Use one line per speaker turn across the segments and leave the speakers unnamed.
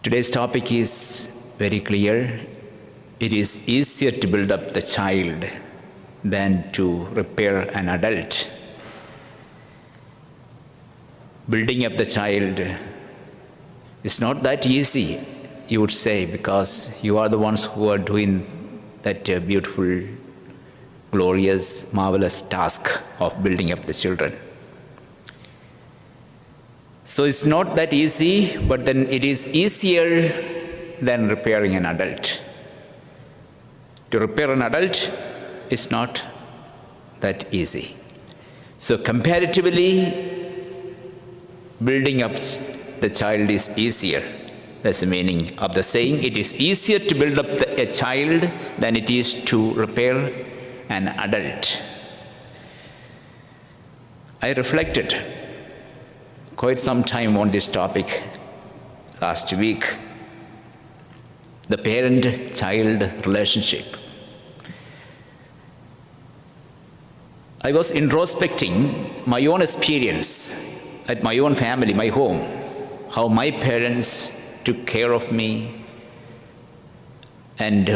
Today's topic is very clear. It is easier to build up the child than to repair an adult. Building up the child is not that easy, you would say, because you are the ones who are doing that beautiful, glorious, marvelous task of building up the children. So it's not that easy, but then it is easier than repairing an adult. To repair an adult is not that easy. So comparatively, building up the child is easier. That's the meaning of the saying. It is easier to build up a child than it is to repair an adult. I reflected quite some time on this topic last week, the parent-child relationship. I was introspecting my own experience at my own family, my home, how my parents took care of me and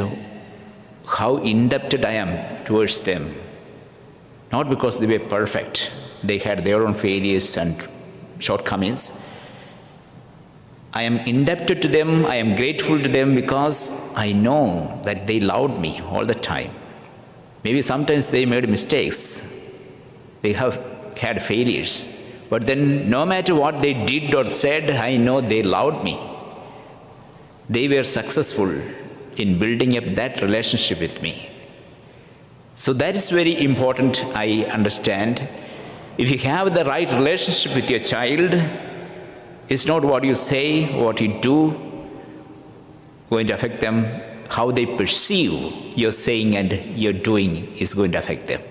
how indebted I am towards them. Not because they were perfect, they had their own failures and shortcomings. I am indebted to them, I am grateful to them because I know that they loved me all the time. Maybe sometimes they made mistakes, they have had failures, but then no matter what they did or said, I know they loved me. They were successful in building up that relationship with me. So that is very important, I understand. If you have the right relationship with your child, it's not what you say, what you do, going to affect them. How they perceive your saying and your doing is going to affect them.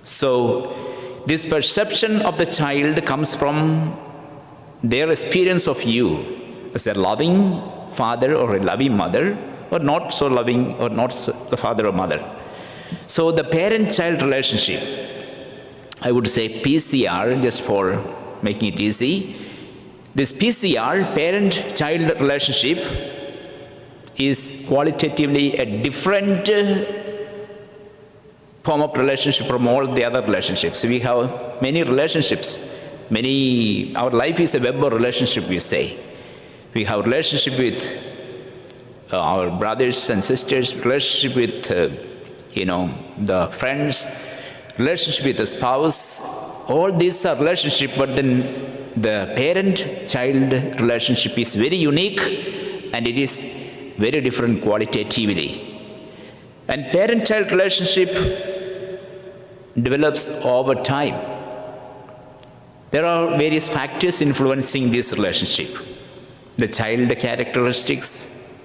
So this perception of the child comes from their experience of you as a loving father or a loving mother, or not so loving or not so a father or mother. So the parent-child relationship, I would say PCR, just for making it easy. This PCR, parent-child relationship, is qualitatively a different form of relationship from all the other relationships. We have many relationships. Our life is a web of relationship, we say. We have relationship with our brothers and sisters, relationship with, the friends, relationship with the spouse. All these are relationships, but then the parent-child relationship is very unique and it is very different qualitatively. And parent-child relationship develops over time. There are various factors influencing this relationship. The child characteristics,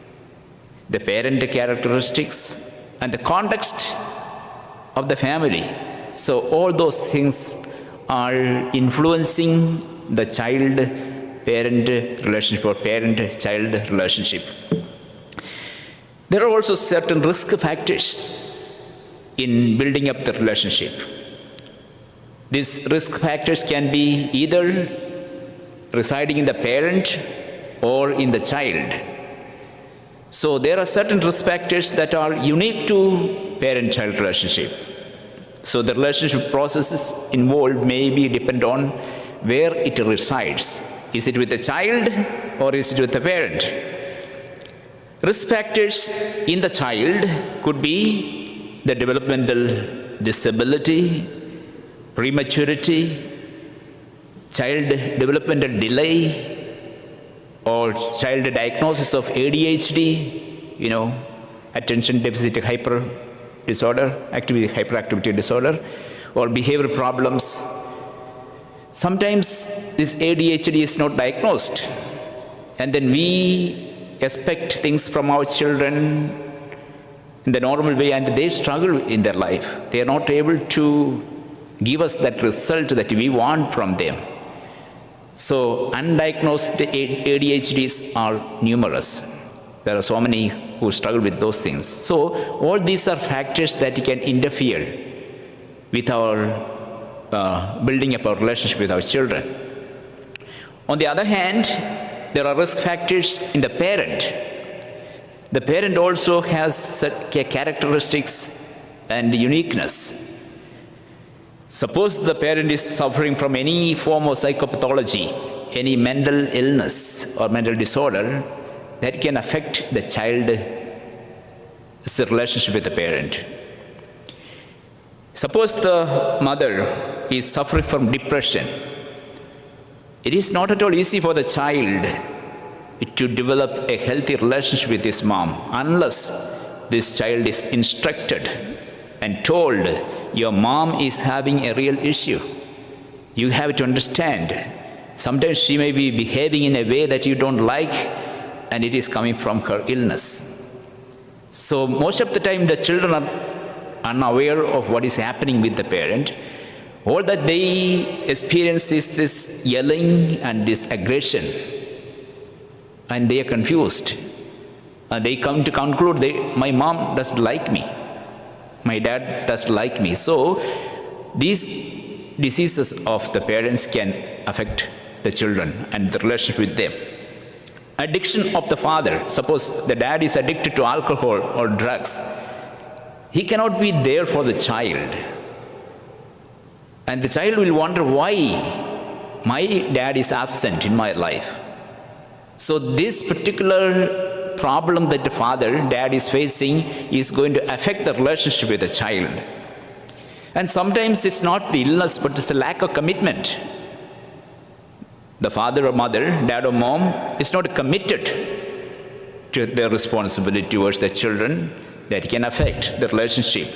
the parent characteristics, and the context of the family. So all those things are influencing the child-parent relationship or parent-child relationship. There are also certain risk factors in building up the relationship. These risk factors can be either residing in the parent or in the child. So there are certain risk factors that are unique to parent-child relationship. So the relationship processes involved may be depend on where it resides. Is it with the child or is it with the parent? Risk factors in the child could be the developmental disability, prematurity, child developmental delay, or child diagnosis of ADHD, attention deficit hyper disorder, hyperactivity disorder, or behavior problems. Sometimes this ADHD is not diagnosed, and then we expect things from our children in the normal way, and they struggle in their life. They are not able to give us that result that we want from them. So undiagnosed ADHDs are numerous. There are so many who struggle with those things. So all these are factors that can interfere with our building up our relationship with our children. On the other hand, there are risk factors in the parent. The parent also has characteristics and uniqueness. Suppose the parent is suffering from any form of psychopathology, any mental illness or mental disorder, that can affect the child's relationship with the parent. Suppose the mother is suffering from depression. It is not at all easy for the child to develop a healthy relationship with his mom unless this child is instructed and told, your mom is having a real issue. You have to understand. Sometimes she may be behaving in a way that you don't like, and it is coming from her illness. So most of the time the children are unaware of what is happening with the parent. All that they experience is this yelling and this aggression, and they are confused. They come to conclude, my mom doesn't like me, my dad doesn't like me. So these diseases of the parents can affect the children and the relationship with them. Addiction of the father. Suppose the dad is addicted to alcohol or drugs. He cannot be there for the child. And the child will wonder why my dad is absent in my life. So this particular problem that the dad is facing is going to affect the relationship with the child. And sometimes it's not the illness, but it's a lack of commitment. The father or mother, dad or mom, is not committed to their responsibility towards the children. That can affect the relationship.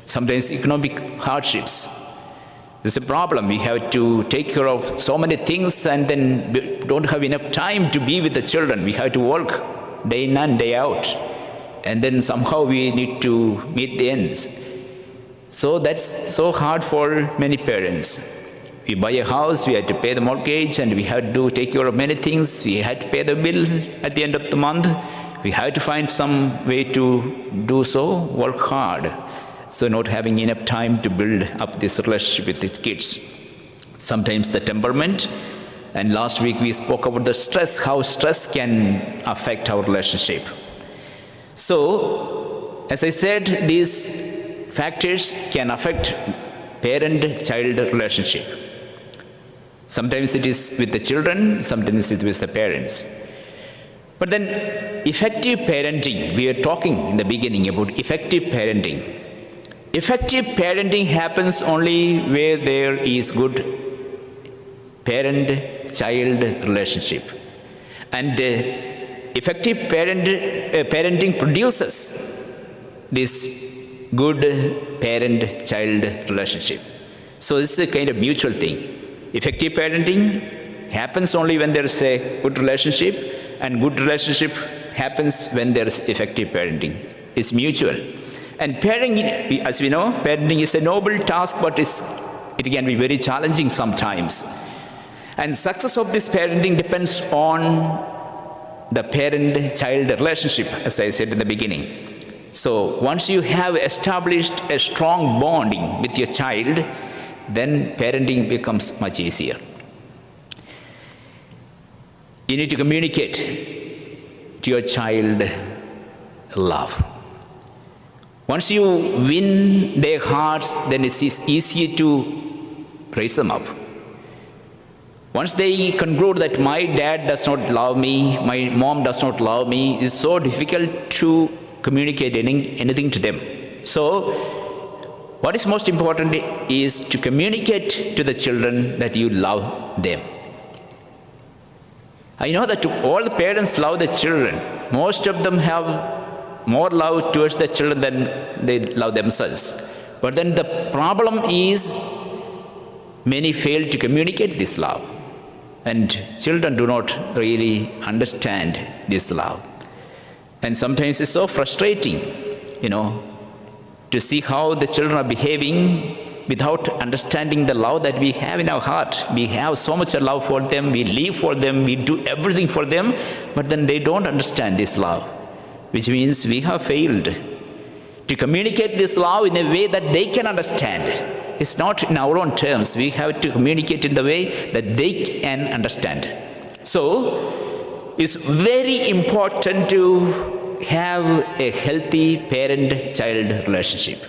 Sometimes economic hardships. There's a problem. We have to take care of so many things and then we don't have enough time to be with the children. We have to work day in and day out. And then somehow we need to meet the ends. So that's so hard for many parents. We buy a house, we have to pay the mortgage, and we have to take care of many things. We have to pay the bill at the end of the month. We have to find some way to do so, work hard. So not having enough time to build up this relationship with the kids. Sometimes the temperament. And last week we spoke about the stress, how stress can affect our relationship. So, as I said, these factors can affect parent-child relationship. Sometimes it is with the children, sometimes it is with the parents. But then effective parenting, we are talking in the beginning about effective parenting. Effective parenting happens only where there is good parent-child relationship. And effective parenting produces this good parent-child relationship. So this is a kind of mutual thing. Effective parenting happens only when there is a good relationship, and good relationship happens when there is effective parenting. It's mutual. And parenting, as we know, parenting is a noble task, but it can be very challenging sometimes. And success of this parenting depends on the parent-child relationship, as I said in the beginning. So once you have established a strong bonding with your child, then parenting becomes much easier. You need to communicate to your child love. Once you win their hearts, then it is easier to raise them up. Once they conclude that my dad does not love me, my mom does not love me, it's so difficult to communicate anything to them. So, what is most important is to communicate to the children that you love them. I know that all the parents love the children. Most of them have more love towards the children than they love themselves. But then the problem is many fail to communicate this love. And children do not really understand this love. And sometimes it's so frustrating, to see how the children are behaving without understanding the love that we have in our heart. We have so much love for them, we live for them, we do everything for them, but then they don't understand this love, which means we have failed to communicate this love in a way that they can understand. It's not in our own terms. We have to communicate in the way that they can understand. So it's very important to have a healthy parent-child relationship.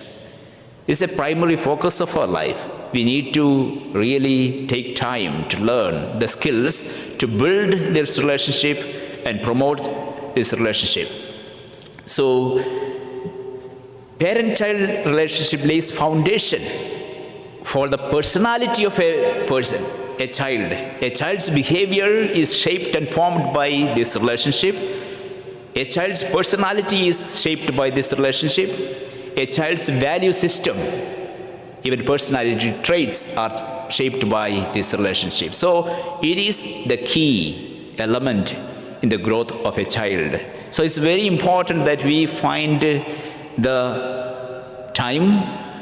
It's a primary focus of our life. We need to really take time to learn the skills to build this relationship and promote this relationship. So parent-child relationship lays foundation for the personality of a person, a child. A child's behavior is shaped and formed by this relationship. A child's personality is shaped by this relationship. A child's value system, even personality traits, are shaped by this relationship. So it is the key element in the growth of a child. So it's very important that we find the time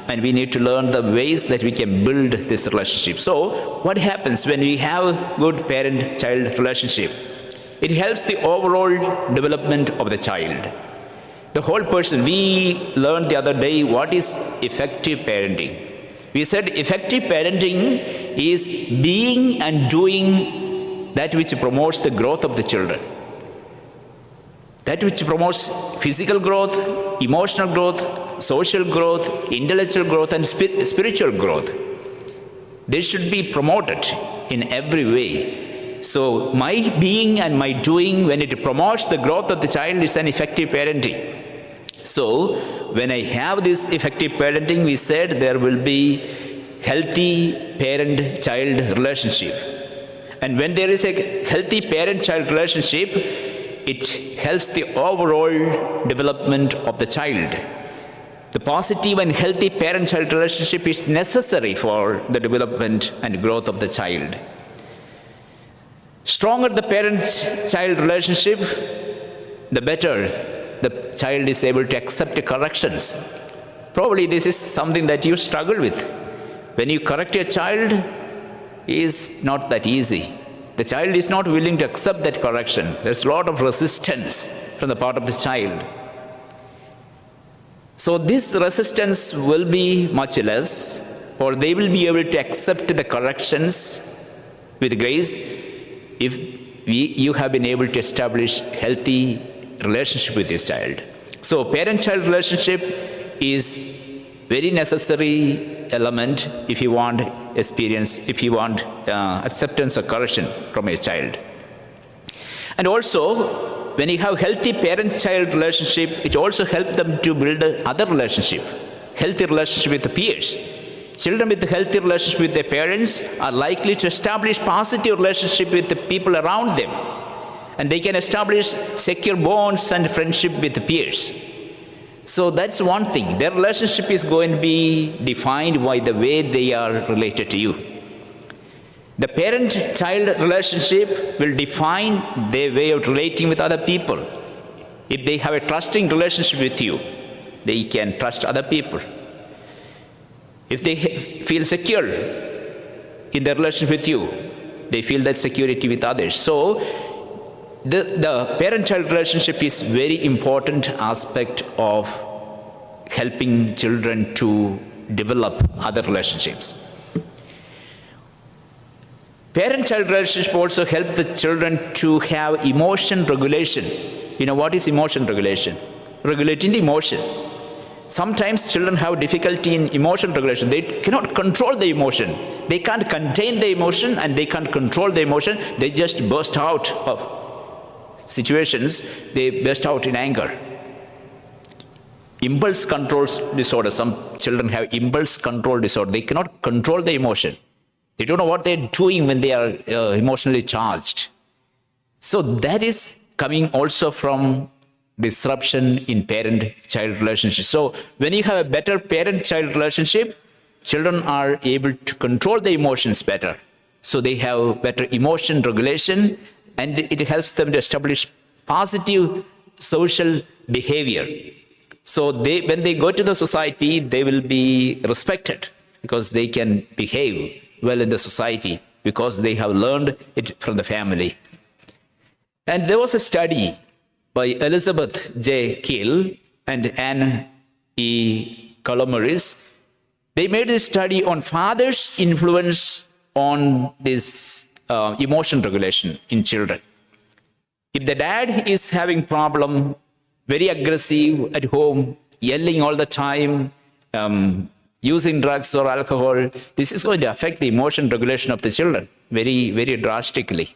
and we need to learn the ways that we can build this relationship. So what happens when we have a good parent-child relationship? It helps the overall development of the child. The whole person. We learned the other day what is effective parenting. We said effective parenting is being and doing that which promotes the growth of the children. That which promotes physical growth, emotional growth, social growth, intellectual growth, and spiritual growth. They should be promoted in every way. So my being and my doing, when it promotes the growth of the child, is an effective parenting. So when I have this effective parenting, we said there will be healthy parent-child relationship. And when there is a healthy parent-child relationship, it helps the overall development of the child. The positive and healthy parent-child relationship is necessary for the development and growth of the child. Stronger the parent-child relationship, the better the child is able to accept corrections. Probably this is something that you struggle with. When you correct your child, it is not that easy. The child is not willing to accept that correction. There's a lot of resistance from the part of the child. So this resistance will be much less, or they will be able to accept the corrections with grace if you have been able to establish healthy relationship with this child. So parent-child relationship is very necessary element if you want experience, if you want acceptance or correction from a child. And also, when you have healthy parent-child relationship, it also helps them to build other relationship, healthy relationship with the peers. Children with a healthy relationship with their parents are likely to establish positive relationship with the people around them. And they can establish secure bonds and friendship with the peers. So that's one thing. Their relationship is going to be defined by the way they are related to you. The parent-child relationship will define their way of relating with other people. If they have a trusting relationship with you, they can trust other people. If they feel secure in their relationship with you, they feel that security with others. So the parent-child relationship is very important aspect of helping children to develop other relationships. Parent-child relationship also helps the children to have emotion regulation. You know what is emotion regulation? Regulating the emotion. Sometimes children have difficulty in emotion regulation. They cannot control the emotion. They can't contain the emotion and they can't control the emotion. They just burst out of situations, they burst out in anger. Impulse control disorder. Some children have impulse control disorder. They cannot control the emotion. They don't know what they're doing when they are emotionally charged. So that is coming also from disruption in parent-child relationship. So when you have a better parent-child relationship, children are able to control the emotions better. So they have better emotion regulation, and it helps them to establish positive social behavior. So when they go to the society, they will be respected because they can behave well in the society because they have learned it from the family. And there was a study by Elizabeth J. Keel and Anne E. Colomaris. They made this study on fathers' influence on this emotion regulation in children. If the dad is having problem, very aggressive at home, yelling all the time, using drugs or alcohol, this is going to affect the emotion regulation of the children very, very drastically.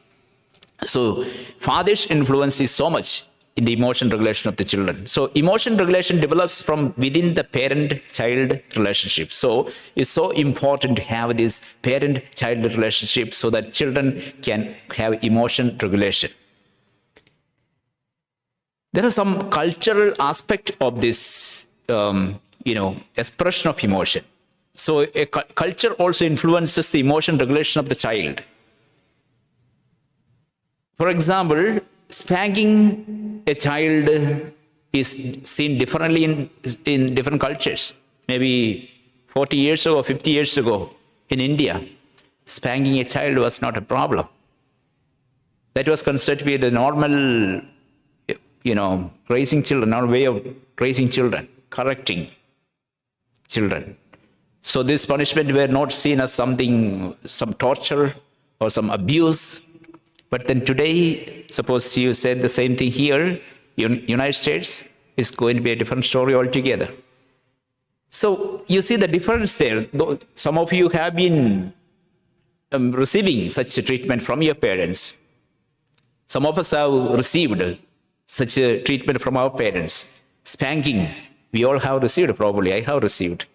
So father's influence is so much in the emotion regulation of the children. So emotion regulation develops from within the parent-child relationship. So it's so important to have this parent-child relationship so that children can have emotion regulation. There are some cultural aspect of this, expression of emotion. So a culture also influences the emotion regulation of the child. For example, spanking a child is seen differently in different cultures. Maybe 40 years ago, 50 years ago in India, spanking a child was not a problem. That was considered to be the normal, raising children, normal way of raising children, correcting children. So this punishment were not seen as some torture or some abuse. But then today, suppose you said the same thing here, United States is going to be a different story altogether. So you see the difference there. Some of you have been receiving such a treatment from your parents. Some of us have received such a treatment from our parents. Spanking, we all have received probably. I have received.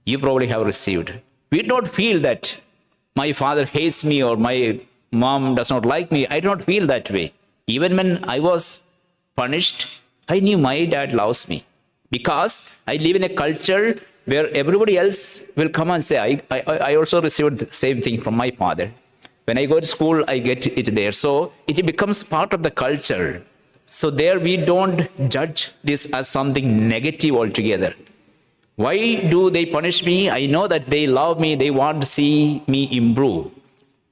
You probably have received. We don't feel that my father hates me or my mom does not like me. I don't feel that way. Even when I was punished, I knew my dad loves me because I live in a culture where everybody else will come and say, I also received the same thing from my father. When I go to school, I get it there. So it becomes part of the culture. So there we don't judge this as something negative altogether. Why do they punish me? I know that they love me. They want to see me improve.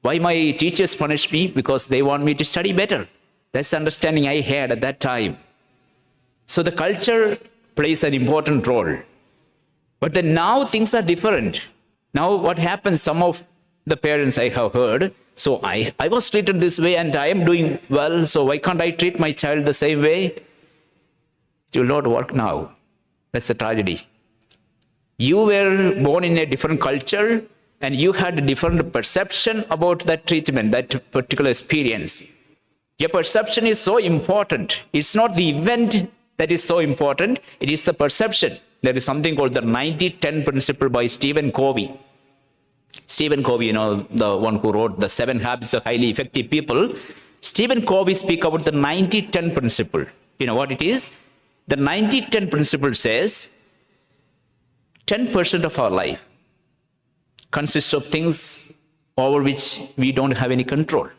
Why my teachers punish me? Because they want me to study better. That's the understanding I had at that time. So the culture plays an important role. But then now things are different. Now what happens, some of the parents I have heard, so I was treated this way and I am doing well, so why can't I treat my child the same way? It will not work now. That's a tragedy. You were born in a different culture and you had a different perception about that treatment, that particular experience. Your perception is so important. It's not the event that is so important, it is the perception. There is something called the 90-10 principle by Stephen Covey. Stephen Covey, the one who wrote The 7 Habits of Highly Effective People. Stephen Covey speaks about the 90-10 principle. You know what it is? The 90-10 principle says 10% of our life consists of things over which we don't have any control.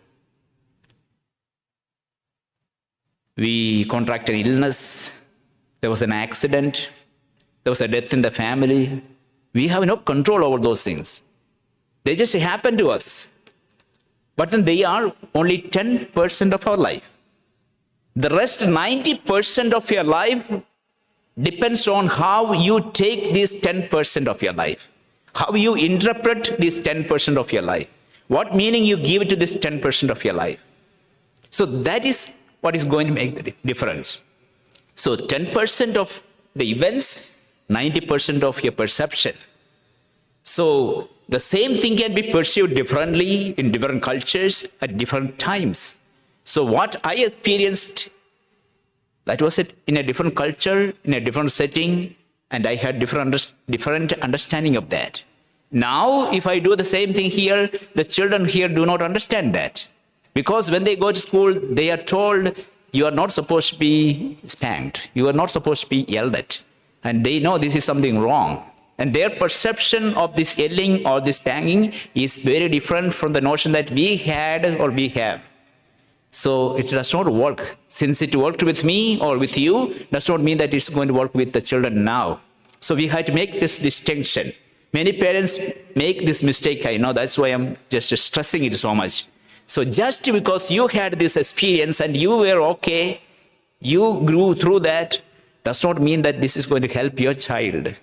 We contract an illness, there was an accident, there was a death in the family. We have no control over those things. They just happen to us. But then they are only 10% of our life. The rest 90% of your life depends on how you take this 10% of your life. How you interpret this 10% of your life. What meaning you give to this 10% of your life. So that is what is going to make the difference. So 10% of the events, 90% of your perception. So the same thing can be perceived differently in different cultures at different times. So what I experienced, that was it in a different culture, in a different setting, and I had different understanding of that. Now, if I do the same thing here, the children here do not understand that. Because when they go to school, they are told, you are not supposed to be spanked. You are not supposed to be yelled at. And they know this is something wrong. And their perception of this yelling or this spanking is very different from the notion that we had or we have. So it does not work. Since it worked with me or with you, does not mean that it's going to work with the children now. So we had to make this distinction. Many parents make this mistake, I know, that's why I'm just stressing it so much. So just because you had this experience and you were okay, you grew through that, does not mean that this is going to help your child.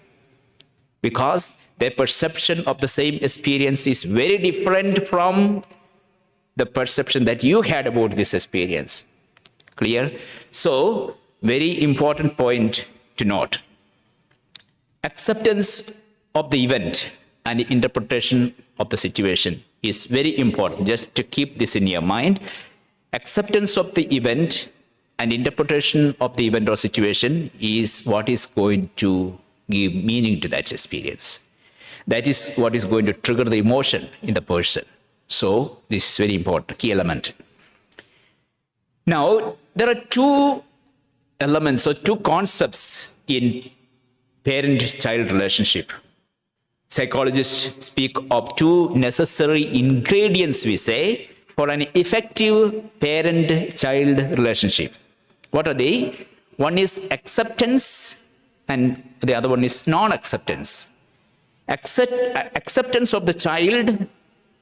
Because their perception of the same experience is very different from the perception that you had about this experience. Clear? So, very important point to note. Acceptance of the event and interpretation of the situation is very important. Just to keep this in your mind. Acceptance of the event and interpretation of the event or situation is what is going to give meaning to that experience. That is what is going to trigger the emotion in the person. So, this is very important, key element. Now, there are two elements or two concepts in parent-child relationship. Psychologists speak of two necessary ingredients, we say, for an effective parent-child relationship. What are they? One is acceptance and the other one is non-acceptance. Acceptance of the child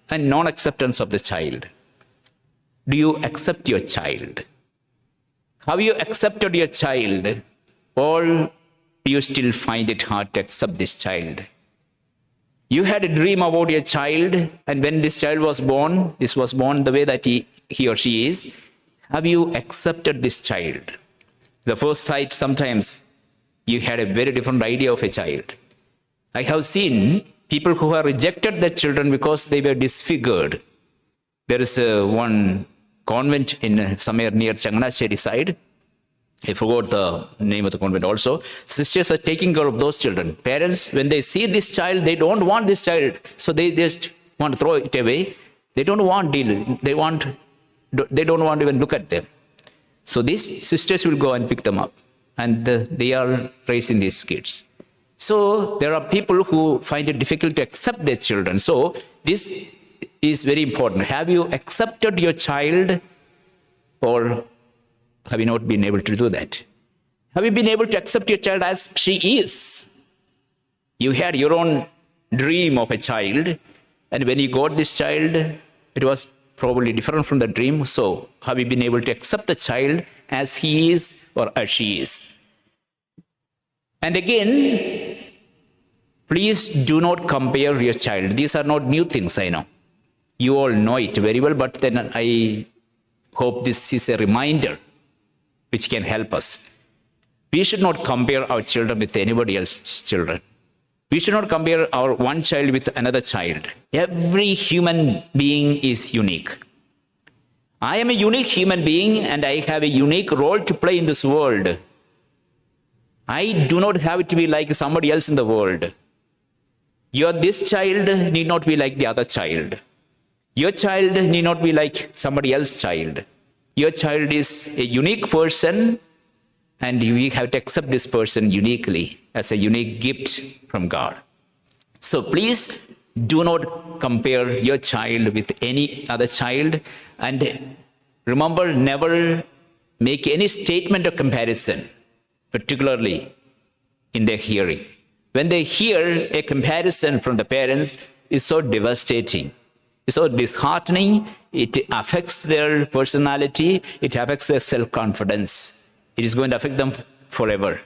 and non-acceptance of the child. Do you accept your child? Have you accepted your child, or do you still find it hard to accept this child? You had a dream about your child, and when this child was born, this was born the way that he or she is. Have you accepted this child? The first sight, sometimes you had a very different idea of a child. I have seen people who have rejected their children because they were disfigured. There is one convent in somewhere near Changanasheri side. I forgot the name of the convent also. Sisters are taking care of those children. Parents, when they see this child, they don't want this child. So they just want to throw it away. They don't want deal. They don't want to even look at them. So these sisters will go and pick them up. And they are raising these kids. So there are people who find it difficult to accept their children. So this is very important. Have you accepted your child, or have you not been able to do that? Have you been able to accept your child as she is? You had your own dream of a child, and when you got this child, it was probably different from the dream. So have you been able to accept the child as he is or as she is? And again, please do not compare your child. These are not new things, I know. You all know it very well, but then I hope this is a reminder which can help us. We should not compare our children with anybody else's children. We should not compare our one child with another child. Every human being is unique. I am a unique human being and I have a unique role to play in this world. I do not have to be like somebody else in the world. This child need not be like the other child. Your child need not be like somebody else's child. Your child is a unique person, and we have to accept this person uniquely as a unique gift from God. So please do not compare your child with any other child, and remember, never make any statement of comparison, particularly in their hearing. When they hear a comparison from the parents, it's so devastating. It's so disheartening. It affects their personality. It affects their self-confidence. It is going to affect them forever.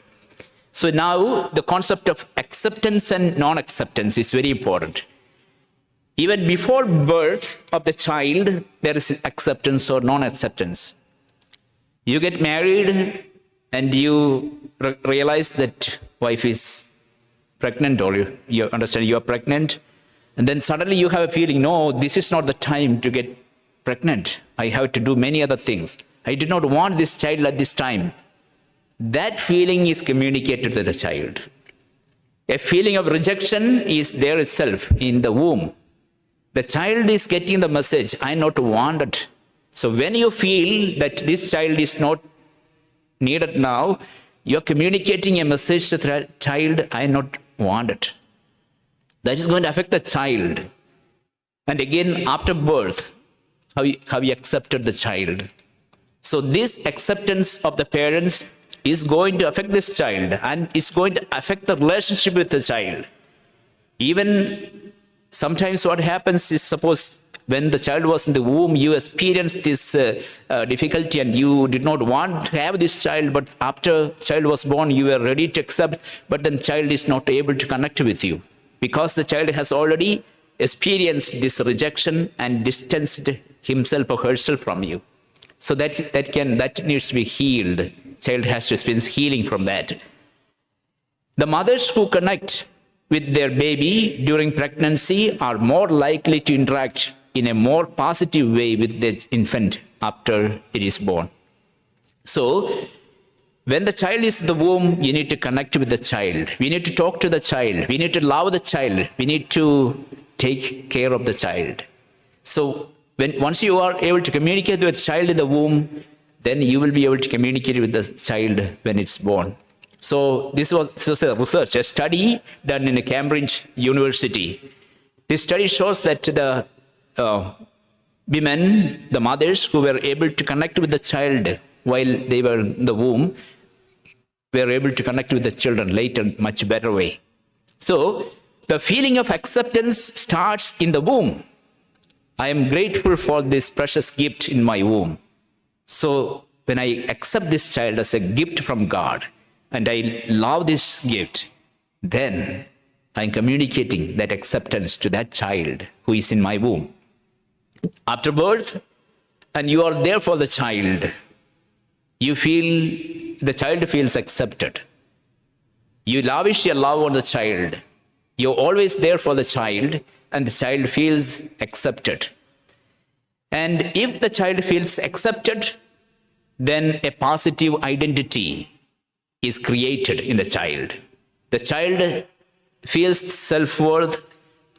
So now the concept of acceptance and non-acceptance is very important. Even before birth of the child, there is acceptance or non-acceptance. You get married and you realize that wife is pregnant, or you understand you are pregnant. And then suddenly you have a feeling, no, this is not the time to get pregnant. I have to do many other things. I did not want this child at this time. That feeling is communicated to the child. A feeling of rejection is there itself in the womb. The child is getting the message, I not wanted. So when you feel that this child is not needed now, you're communicating a message to the child, I not wanted. That is going to affect the child. And again, after birth, how you accepted the child. So this acceptance of the parents is going to affect this child, and it's going to affect the relationship with the child. Even sometimes what happens is, suppose when the child was in the womb, you experienced this difficulty and you did not want to have this child, but after child was born, you were ready to accept, but then child is not able to connect with you, because the child has already experienced this rejection and distanced himself or herself from you. So that needs to be healed. Child has to experience healing from that. The mothers who connect with their baby during pregnancy are more likely to interact in a more positive way with the infant after it is born. So, when the child is in the womb, you need to connect with the child. We need to talk to the child. We need to love the child. We need to take care of the child. So, once you are able to communicate with the child in the womb, then you will be able to communicate with the child when it's born. So this was a research, a study done in Cambridge University. This study shows that the women, the mothers who were able to connect with the child while they were in the womb, were able to connect with the children later much better way. So the feeling of acceptance starts in the womb. I am grateful for this precious gift in my womb. So when I accept this child as a gift from God, and I love this gift, then I'm communicating that acceptance to that child who is in my womb. After birth, and you are there for the child, the child feels accepted. You lavish your love on the child. You're always there for the child, and the child feels accepted. And if the child feels accepted, then a positive identity is created in the child. The child feels self-worth,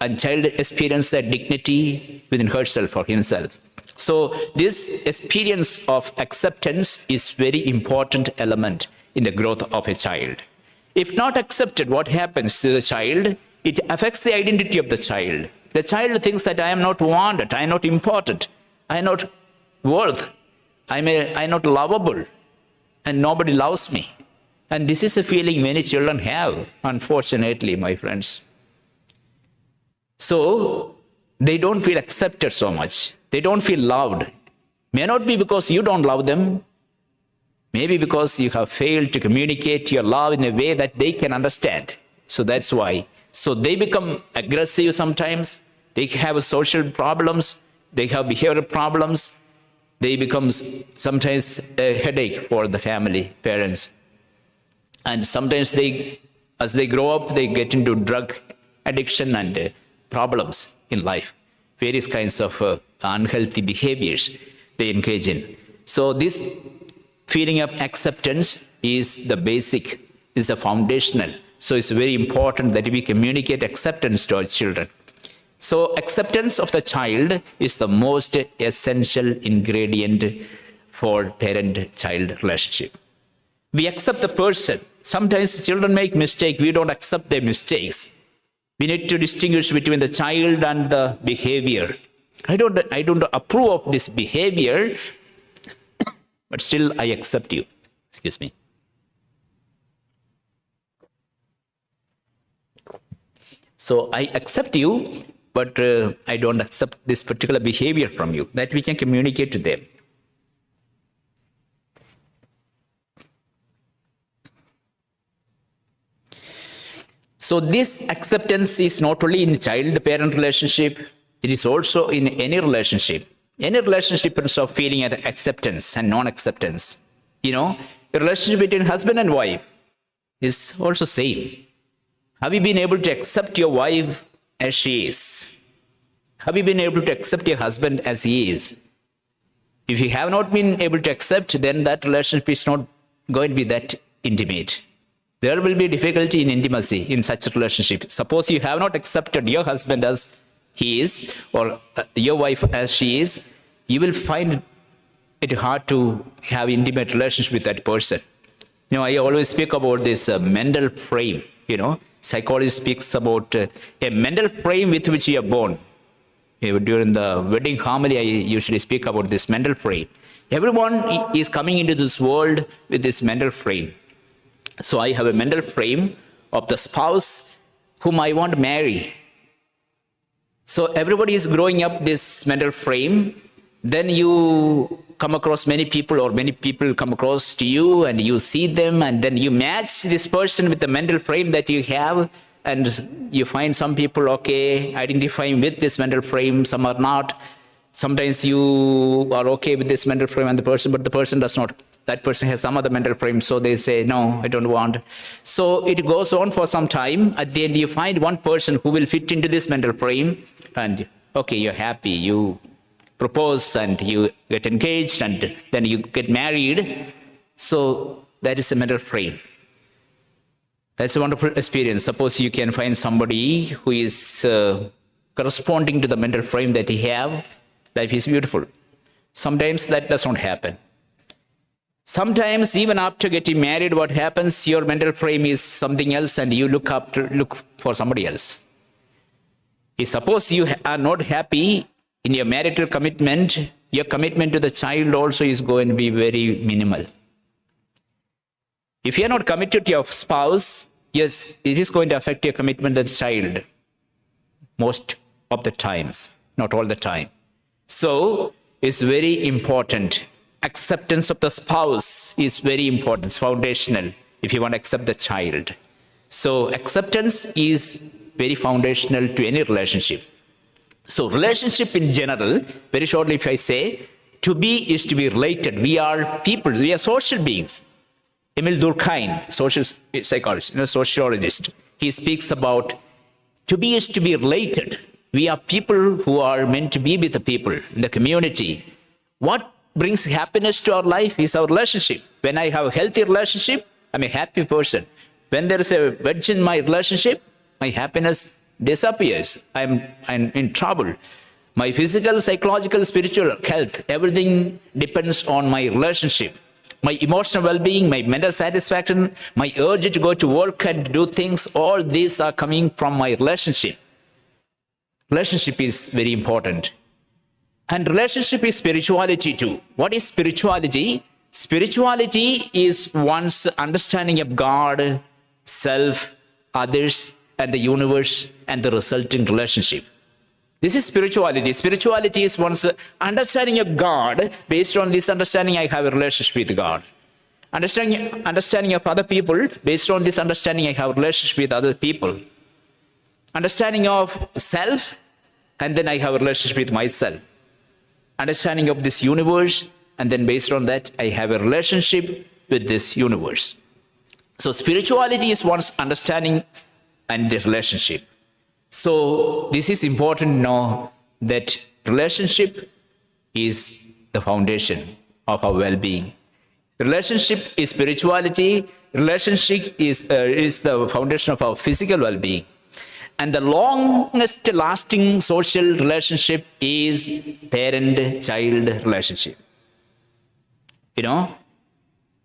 and child experiences a dignity within herself or himself. So this experience of acceptance is very important element in the growth of a child. If not accepted, what happens to the child? It affects the identity of the child. The child thinks that I am not wanted, I am not important, I am not worth, I am not lovable, and nobody loves me. And this is a feeling many children have, unfortunately, my friends. So they don't feel accepted so much. They don't feel loved. May not be because you don't love them. Maybe because you have failed to communicate your love in a way that they can understand. So that's why. So they become aggressive sometimes. They have social problems. They have behavioral problems. They become sometimes a headache for the family, parents. And sometimes as they grow up, they get into drug addiction and problems in life. Various kinds of unhealthy behaviors they engage in. So this feeling of acceptance is the basic, is the foundational. So it's very important that we communicate acceptance to our children. So acceptance of the child is the most essential ingredient for parent-child relationship. We accept the person. Sometimes children make mistakes. We don't accept their mistakes. We need to distinguish between the child and the behavior. I don't approve of this behavior, but still I accept you. Excuse me. So I accept you, but I don't accept this particular behavior from you. That we can communicate to them. So this acceptance is not only in child-parent relationship, it is also in any relationship. Any relationship is of feeling of acceptance and non-acceptance. You know, a relationship between husband and wife is also same. Have you been able to accept your wife as she is? Have you been able to accept your husband as he is? If you have not been able to accept, then that relationship is not going to be that intimate. There will be difficulty in intimacy in such a relationship. Suppose you have not accepted your husband as he is, or your wife as she is, you will find it hard to have intimate relationship with that person. You know, I always speak about this mental frame. You know, psychology speaks about a mental frame with which you are born. During the wedding homily, I usually speak about this mental frame. Everyone is coming into this world with this mental frame. So I have a mental frame of the spouse whom I want to marry. So everybody is growing up this mental frame. Then you come across many people, or many people come across to you, and you see them, and then you match this person with the mental frame that you have, and you find some people, okay, identifying with this mental frame, some are not. Sometimes you are okay with this mental frame and but the person does not. That person has some other mental frame, so they say, no, I don't want. So it goes on for some time. At the end, you find one person who will fit into this mental frame, and okay, you're happy. You propose and you get engaged, and then you get married. So that is a mental frame. That's a wonderful experience. Suppose you can find somebody who is corresponding to the mental frame that you have. Life is beautiful. Sometimes that does not happen. Sometimes even after getting married, what happens, your mental frame is something else and you look for somebody else. If suppose you are not happy in your marital commitment, your commitment to the child also is going to be very minimal. If you are not committed to your spouse, yes, it is going to affect your commitment to the child most of the times, not all the time. So it's very important. Acceptance of the spouse is very important. It's foundational if you want to accept the child. So acceptance is very foundational to any relationship. So relationship in general, very shortly if I say, to be is to be related. We are people, we are social beings. Emil Durkheim, social psychologist, sociologist, he speaks about to be is to be related. We are people who are meant to be with the people in the community. What brings happiness to our life is our relationship. When I have a healthy relationship, I'm a happy person. When there is a wedge in my relationship, my happiness disappears. I'm in trouble. My physical, psychological, spiritual health, everything depends on my relationship. My emotional well-being, my mental satisfaction, my urge to go to work and do things, all these are coming from my relationship. Relationship is very important. And relationship is spirituality too. What is spirituality? Spirituality is one's understanding of God, self, others, and the universe, and the resulting relationship. This is spirituality. Spirituality is one's understanding of God. Based on this understanding, I have a relationship with God. Understanding of other people. Based on this understanding, I have a relationship with other people. Understanding of self, and then I have a relationship with myself. Understanding of this universe, and then based on that, I have a relationship with this universe. So spirituality is one's understanding and the relationship. So this is important to know that relationship is the foundation of our well-being. Relationship is spirituality. Relationship is the foundation of our physical well-being. And the longest lasting social relationship is parent-child relationship. You know,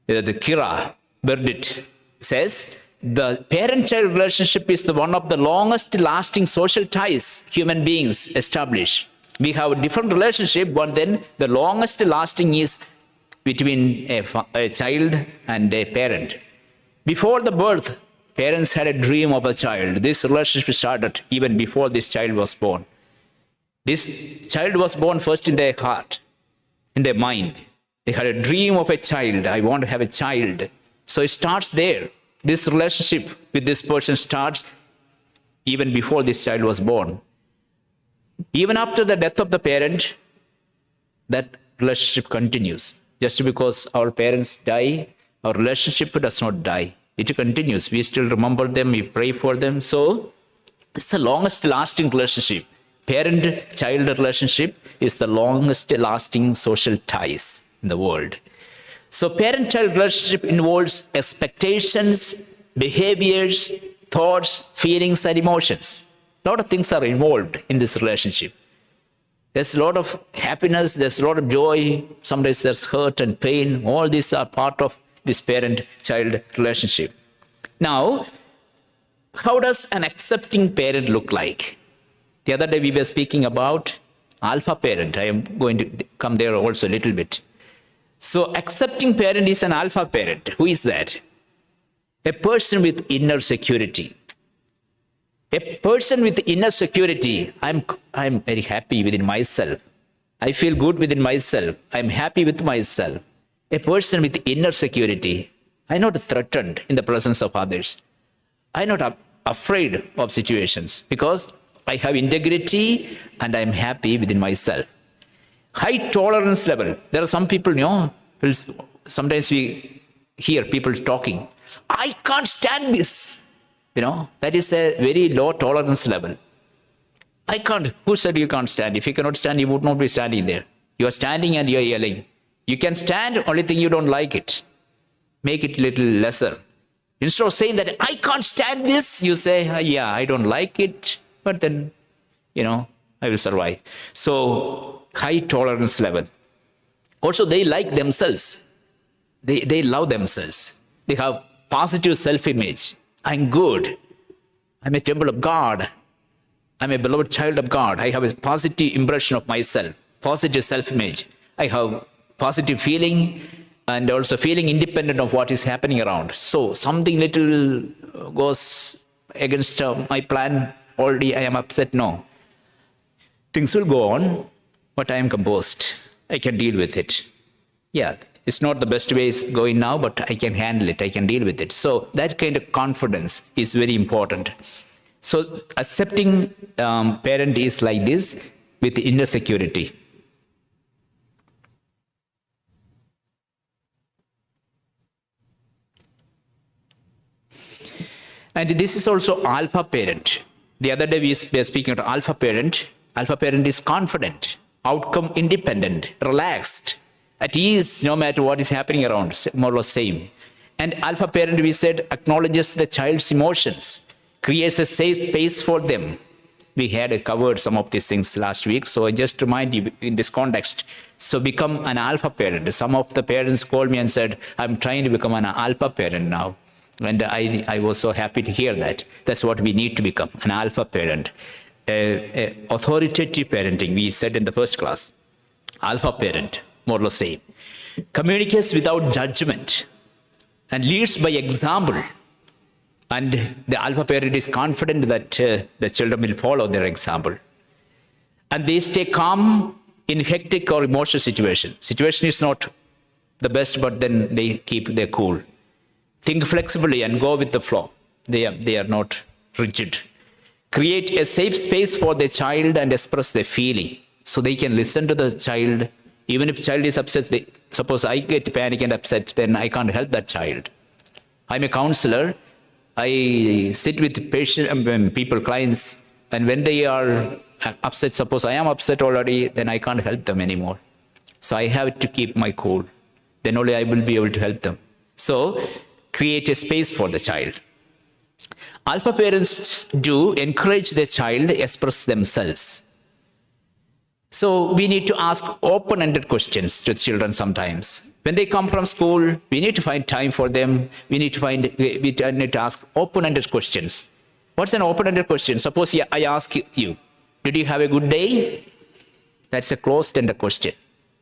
the Kira Burdett says, the parent-child relationship is the one of the longest lasting social ties human beings establish. We have a different relationship, but then the longest lasting is between a child and a parent. Before the birth, parents had a dream of a child. This relationship started even before this child was born. This child was born first in their heart, in their mind. They had a dream of a child. I want to have a child. So it starts there. This relationship with this person starts even before this child was born. Even after the death of the parent, that relationship continues. Just because our parents die, our relationship does not die. It continues. We still remember them, we pray for them. So it's the longest lasting relationship. Parent-child relationship is the longest lasting social ties in the world. So parent-child relationship involves expectations, behaviors, thoughts, feelings, and emotions. A lot of things are involved in this relationship. There's a lot of happiness, there's a lot of joy, sometimes there's hurt and pain. All these are part of this parent-child relationship. Now, how does an accepting parent look like? The other day we were speaking about alpha parent. I am going to come there also a little bit. So accepting parent is an alpha parent. Who is that? A person with inner security. A person with inner security. I'm very happy within myself. I feel good within myself. I'm happy with myself. A person with inner security. I'm not threatened in the presence of others. I'm not afraid of situations because I have integrity and I'm happy within myself. High tolerance level. There are some people, sometimes we hear people talking, I can't stand this. That is a very low tolerance level. I can't. Who said you can't stand? If you cannot stand, you would not be standing there. You are standing and you are yelling. You can stand, only thing you don't like it. Make it a little lesser. Instead of saying that, I can't stand this, you say, yeah, I don't like it, but then, I will survive. So, high tolerance level. Also, they like themselves. They love themselves. They have positive self-image. I'm good. I'm a temple of God. I'm a beloved child of God. I have a positive impression of myself, positive self-image. I have positive feeling and also feeling independent of what is happening around. So something little goes against my plan, already I am upset. No. Things will go on, but I am composed. I can deal with it. Yeah, it's not the best way it's going now, but I can handle it. I can deal with it. So that kind of confidence is very important. So accepting parent is like this with inner security. And this is also alpha parent. The other day we were speaking about alpha parent. Alpha parent is confident, outcome independent, relaxed, at ease no matter what is happening around, more or less same. And alpha parent, we said, acknowledges the child's emotions, creates a safe space for them. We had covered some of these things last week, so I just remind you in this context. So become an alpha parent. Some of the parents called me and said, I'm trying to become an alpha parent now. And I was so happy to hear that. That's what we need to become, an alpha parent. Authoritative parenting, we said in the first class. Alpha parent, more or less same. Communicates without judgment and leads by example. And the alpha parent is confident that the children will follow their example. And they stay calm in hectic or emotional situation. Situation is not the best, but then they keep their cool. Think flexibly and go with the flow. They are not rigid. Create a safe space for the child and express their feeling. So they can listen to the child. Even if child is upset, suppose I get panic and upset, then I can't help that child. I'm a counselor. I sit with patient people, clients, and when they are upset, suppose I am upset already, then I can't help them anymore. So I have to keep my cool. Then only I will be able to help them. So create a space for the child. Alpha parents do encourage their child to express themselves. So we need to ask open-ended questions to children sometimes. When they come from school, we need to find time for them. We need to ask open-ended questions. What's an open-ended question? Suppose I ask you, did you have a good day? That's a closed-ended question.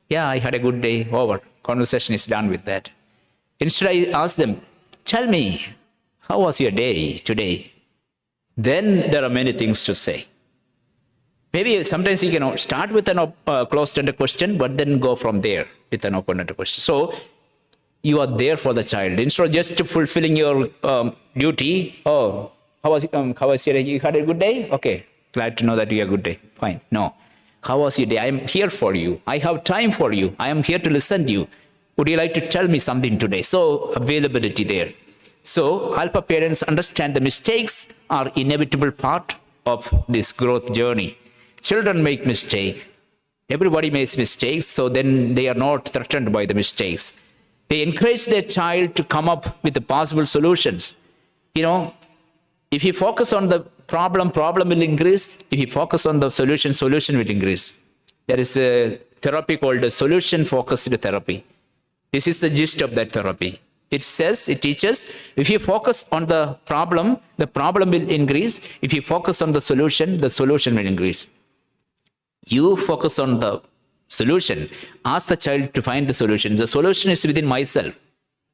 Yeah, I had a good day. Over. Conversation is done with that. Instead, I ask them, tell me, how was your day today? Then there are many things to say. Maybe sometimes you can start with a closed-ended question, but then go from there with an open-ended question. So you are there for the child. Instead of just fulfilling your duty, how was your day? You had a good day? Okay, glad to know that you had a good day. Fine. No. How was your day? I am here for you. I have time for you. I am here to listen to you. Would you like to tell me something today? So availability there. So alpha parents understand the mistakes are inevitable part of this growth journey. Children make mistakes. Everybody makes mistakes, so then they are not threatened by the mistakes. They encourage their child to come up with the possible solutions. If you focus on the problem will increase. If you focus on the solution will increase. There is a therapy called a solution-focused therapy. This is the gist of that therapy. It teaches, if you focus on the problem will increase. If you focus on the solution will increase. You focus on the solution. Ask the child to find the solution. The solution is within myself.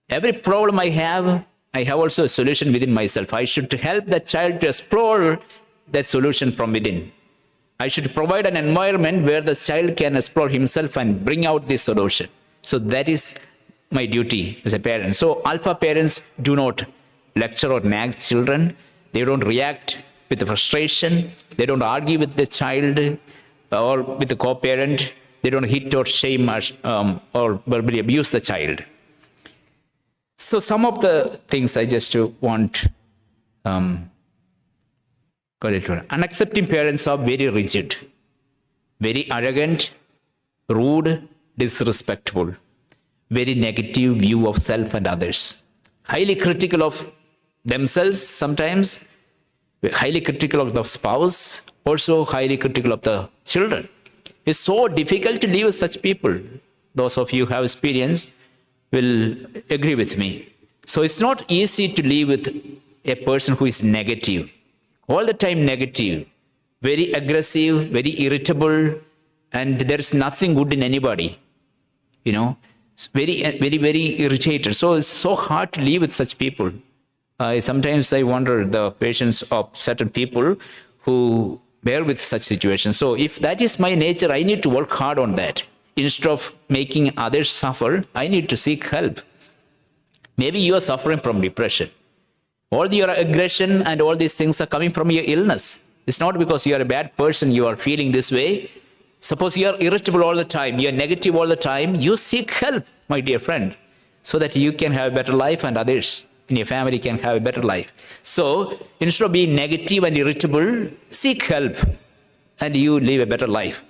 Every problem I have also a solution within myself. I should help that child to explore that solution from within. I should provide an environment where the child can explore himself and bring out this solution. So that is my duty as a parent. So alpha parents do not lecture or nag children. They don't react with the frustration. They don't argue with the child or with the co-parent. They don't hit or shame or verbally abuse the child. So some of the things I just want unaccepting parents are very rigid, very arrogant, rude, disrespectful, very negative view of self and others, highly critical of themselves sometimes, highly critical of the spouse, also highly critical of the children. It's so difficult to live with such people. Those of you who have experience will agree with me. So it's not easy to live with a person who is negative, all the time negative, very aggressive, very irritable, and there's nothing good in anybody. It's very, very, very irritated. So it's so hard to live with such people. Sometimes I wonder the patience of certain people who bear with such situations. So if that is my nature, I need to work hard on that. Instead of making others suffer, I need to seek help. Maybe you are suffering from depression. All your aggression and all these things are coming from your illness. It's not because you are a bad person you are feeling this way. Suppose you are irritable all the time, you are negative all the time, you seek help, my dear friend, so that you can have a better life and others in your family can have a better life. So instead of being negative and irritable, seek help and you live a better life.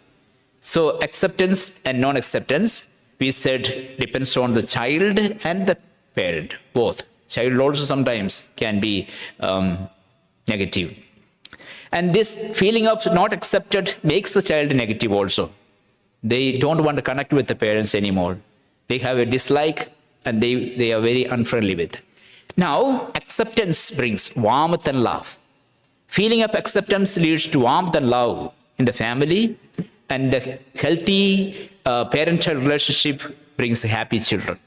So acceptance and non-acceptance, we said, depends on the child and the parent, both. Child also sometimes can be negative. And this feeling of not accepted makes the child negative also. They don't want to connect with the parents anymore. They have a dislike and they are very unfriendly with. Now, acceptance brings warmth and love. Feeling of acceptance leads to warmth and love in the family, and the healthy parent-child relationship brings happy children.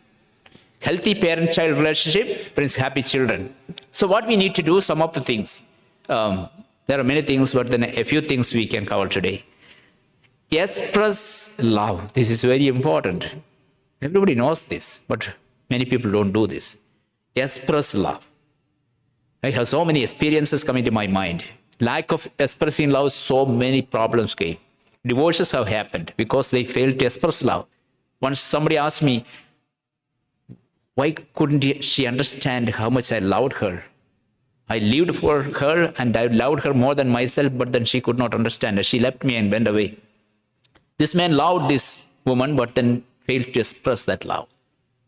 Healthy parent-child relationship brings happy children. So what we need to do, some of the things, there are many things, but then a few things we can cover today. Express love. This is very important. Everybody knows this, but many people don't do this. Express love. I have so many experiences coming to my mind. Lack of expressing love, so many problems came. Divorces have happened because they failed to express love. Once somebody asked me, why couldn't she understand how much I loved her? I lived for her and I loved her more than myself, but then she could not understand it. She left me and went away. This man loved this woman, but then failed to express that love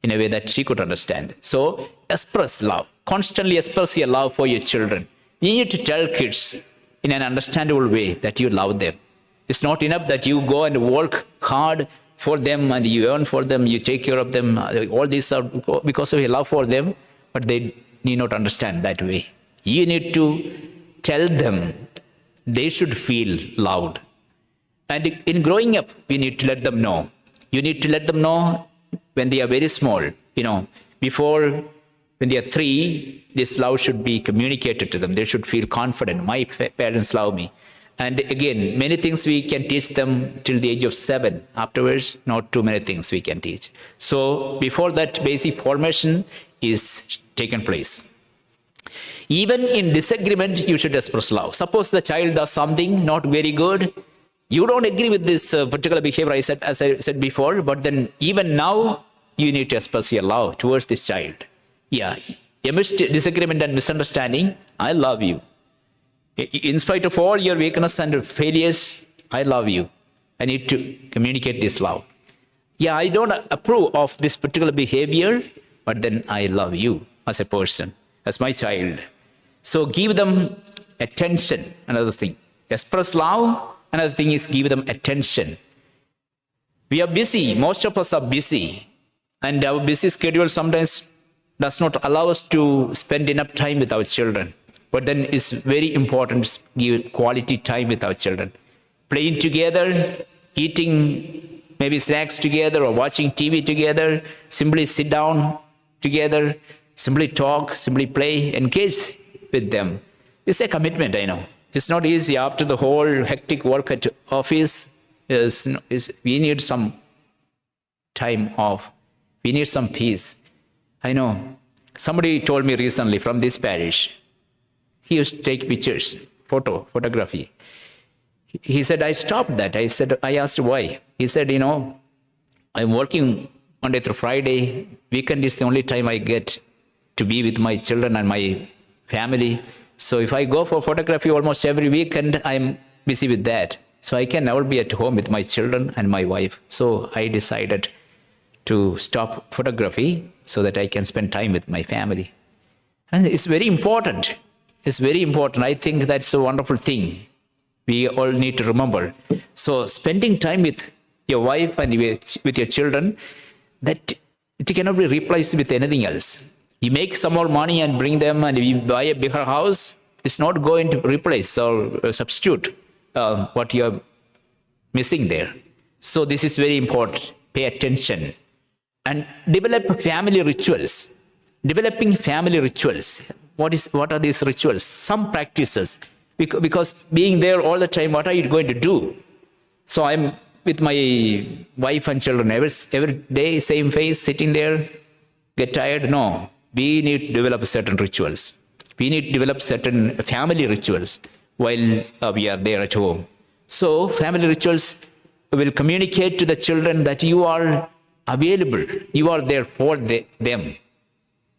in a way that she could understand. So express love. Constantly express your love for your children. You need to tell kids in an understandable way that you love them. It's not enough that you go and work hard for them and you earn for them, you take care of them. All these are because of your love for them, but they need not understand that way. You need to tell them they should feel loved. And in growing up, you need to let them know. You need to let them know when they are very small. Before, when they are 3, this love should be communicated to them. They should feel confident. My parents love me. And again, many things we can teach them till the age of 7. Afterwards, not too many things we can teach. So before that basic formation is taken place. Even in disagreement, you should express love. Suppose the child does something not very good. You don't agree with this particular behavior, as I said before, but then even now, you need to express your love towards this child. Yeah, amidst disagreement and misunderstanding, I love you. In spite of all your weakness and failures, I love you. I need to communicate this love. Yeah, I don't approve of this particular behavior, but then I love you as a person, as my child. So give them attention, another thing. Express love, another thing is give them attention. We are busy, most of us are busy, and our busy schedule sometimes does not allow us to spend enough time with our children. But then it's very important to give quality time with our children. Playing together, eating maybe snacks together or watching TV together, simply sit down together, simply talk, simply play, engage with them. It's a commitment, I know. It's not easy after the whole hectic work at office. We need some time off. We need some peace. I know. Somebody told me recently from this parish, he used to take pictures, photography. He said, I stopped that. I asked why. He said, I'm working Monday through Friday. Weekend is the only time I get to be with my children and my family. So if I go for photography almost every weekend, I'm busy with that. So I can never be at home with my children and my wife. So I decided to stop photography so that I can spend time with my family. And it's very important. It's very important. I think that's a wonderful thing. We all need to remember. So spending time with your wife and with your children, that it cannot be replaced with anything else. You make some more money and bring them and you buy a bigger house, it's not going to replace or substitute what you're missing there. So this is very important. Pay attention. And develop family rituals. Developing family rituals. What are these rituals? Some practices. Because being there all the time, what are you going to do? So I'm with my wife and children every day, same face, sitting there, get tired? No. We need to develop certain rituals. We need to develop certain family rituals while we are there at home. So family rituals will communicate to the children that you are available. You are there for them.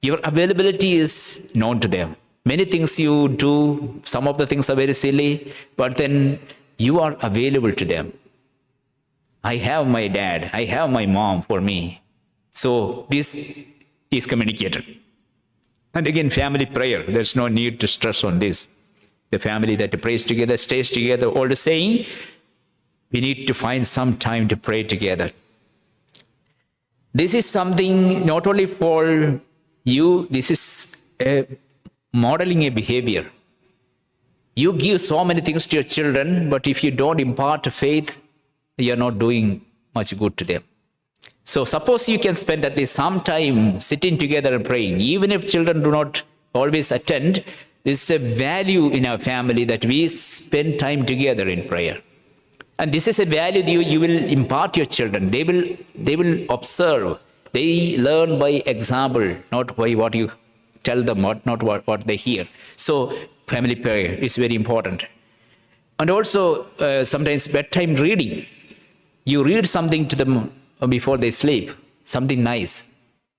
Your availability is known to them. Many things you do, some of the things are very silly, but then you are available to them. I have my dad, I have my mom for me. So this is communicated. And again, family prayer. There's no need to stress on this. The family that prays together, stays together, all the saying, we need to find some time to pray together. This is something not only for you, this is modeling a behavior. You give so many things to your children, but if you don't impart faith, you're not doing much good to them. So suppose you can spend at least some time sitting together and praying. Even if children do not always attend, this is a value in our family that we spend time together in prayer. And this is a value you will impart to your children. They will observe. They learn by example, not by what you tell them, not what they hear. So family prayer is very important. And also sometimes bedtime reading. You read something to them before they sleep, something nice.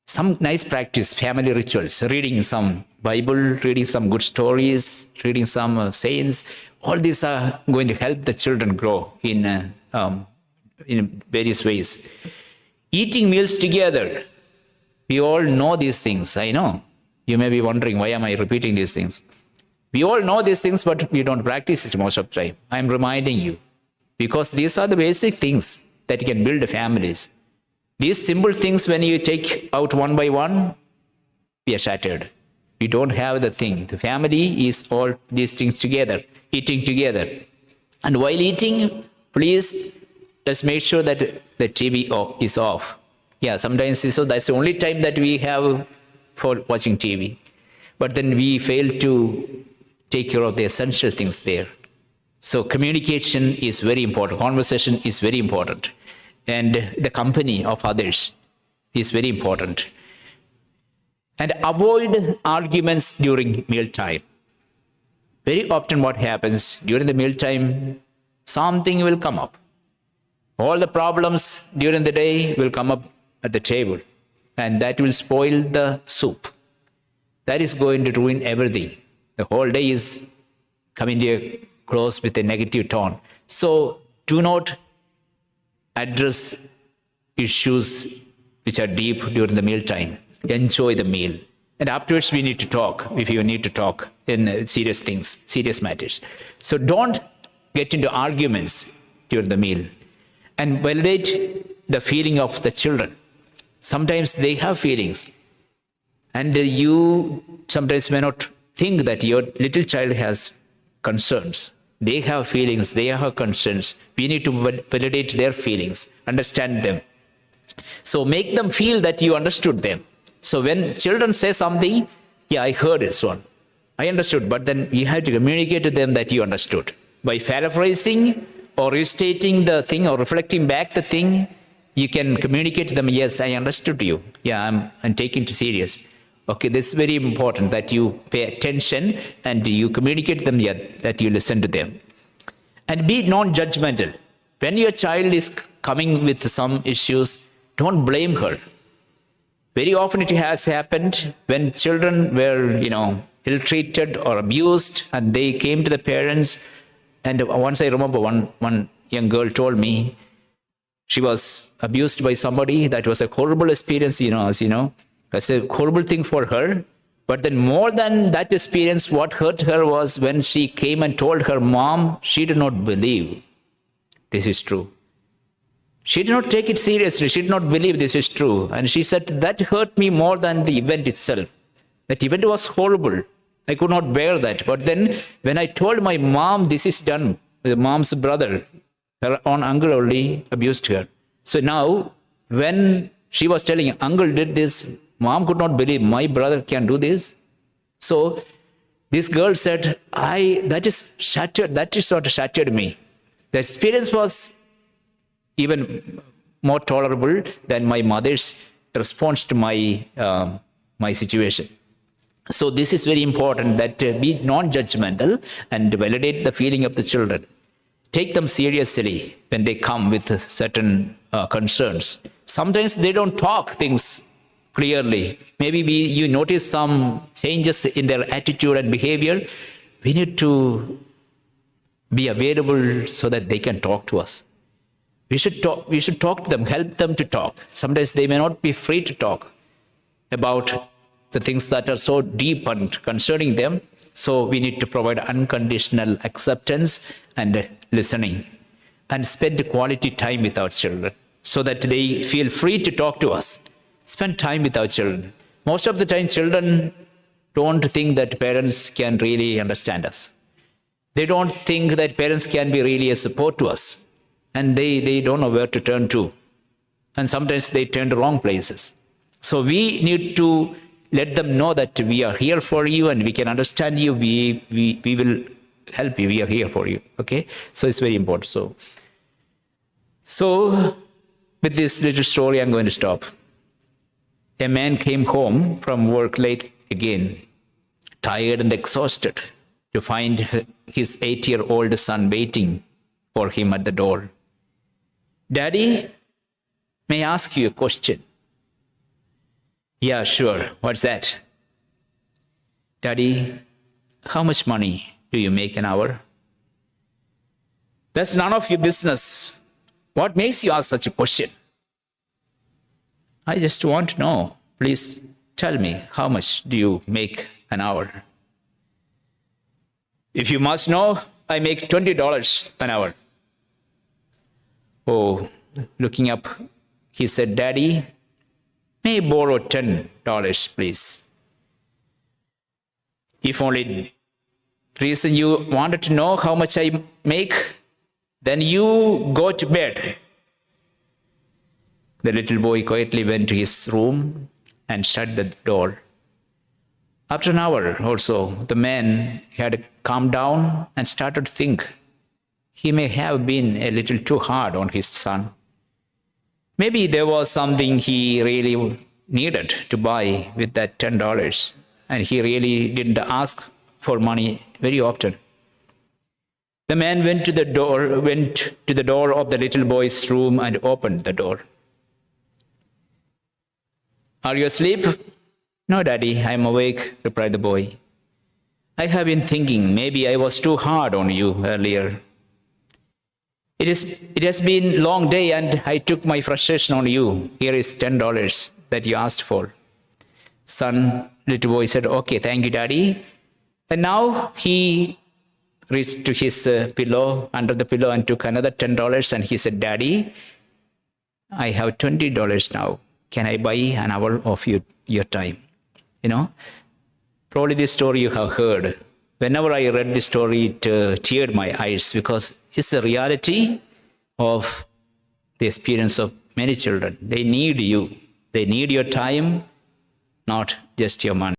Some nice practice, family rituals, reading some Bible, reading some good stories, reading some sayings. All these are going to help the children grow in various ways. Eating meals together. We all know these things, I know. You may be wondering, why am I repeating these things? We all know these things, but we don't practice it most of the time. I'm reminding you. Because these are the basic things that can build families. These simple things, when you take out one by one, we are shattered. We don't have the thing. The family is all these things together, eating together. And while eating, please, let's make sure that the TV is off. Yeah, sometimes so that's the only time that we have for watching TV. But then we fail to take care of the essential things there. So communication is very important. Conversation is very important. And the company of others is very important. And avoid arguments during mealtime. Very often what happens during the mealtime, something will come up. All the problems during the day will come up at the table. And that will spoil the soup. That is going to ruin everything. The whole day is coming to a close with a negative tone. So do not address issues which are deep during the mealtime. Enjoy the meal. And afterwards we need to talk, if you need to talk in serious things, serious matters. So don't get into arguments during the meal. And validate the feeling of the children. Sometimes they have feelings. And you sometimes may not think that your little child has concerns. They have feelings, they have concerns. We need to validate their feelings, understand them. So make them feel that you understood them. So when children say something, yeah, I heard this one. I understood, but then you have to communicate to them that you understood. By paraphrasing or restating the thing or reflecting back the thing, you can communicate to them, yes, I understood you. Yeah, I'm taking it serious. Okay, this is very important that you pay attention and you communicate to them, yeah, that you listen to them. And be non-judgmental. When your child is coming with some issues, don't blame her. Very often it has happened when children were, ill-treated or abused, and they came to the parents. And once I remember one young girl told me she was abused by somebody. That was a horrible experience, as you know. That's a horrible thing for her. But then more than that experience, what hurt her was when she came and told her mom, she did not believe this is true. She did not take it seriously. She did not believe this is true. And she said, that hurt me more than the event itself. That event was horrible. I could not bear that. But then when I told my mom this is done, the mom's brother, her own uncle only abused her. So now when she was telling, uncle did this, mom could not believe my brother can do this. So this girl said, that is what shattered me. The experience was even more tolerable than my mother's response to my situation. So this is very important, that be non-judgmental and validate the feeling of the children. Take them seriously when they come with certain concerns. Sometimes they don't talk things clearly. Maybe you notice some changes in their attitude and behavior. We need to be available so that they can talk to us. We should talk to them, help them to talk. Sometimes they may not be free to talk about the things that are so deep and concerning them. So we need to provide unconditional acceptance and listening, and spend quality time with our children so that they feel free to talk to us. Spend time with our children. Most of the time, children don't think that parents can really understand us. They don't think that parents can be really a support to us. And they don't know where to turn to. And sometimes they turn to wrong places. So we need to let them know that we are here for you and we can understand you. We will help you. We are here for you. Okay? So it's very important. So with this little story, I'm going to stop. A man came home from work late again, tired and exhausted, to find his 8-year-old son waiting for him at the door. Daddy, may I ask you a question? Yeah, sure. What's that? Daddy, how much money do you make an hour? That's none of your business. What makes you ask such a question? I just want to know. Please tell me, how much do you make an hour? If you must know, I make $20 an hour. Oh, looking up, he said, Daddy, may I borrow $10, please? If only the reason you wanted to know how much I make, then you go to bed. The little boy quietly went to his room and shut the door. After an hour or so, the man had calmed down and started to think he may have been a little too hard on his son. Maybe there was something he really needed to buy with that $10, and he really didn't ask for money very often. The man went to the door of the little boy's room and opened the door. Are you asleep? No, Daddy, I am awake, replied the boy. I have been thinking maybe I was too hard on you earlier. It has been a long day and I took my frustration on you. Here is $10 that you asked for. Son, little boy said, okay, thank you, Daddy. And now he reached to his pillow, under the pillow, and took another $10 and he said, Daddy, I have $20 now. Can I buy an hour of your time? Probably this story you have heard. Whenever I read this story, it teared my eyes because it's the reality of the experience of many children. They need you. They need your time, not just your money.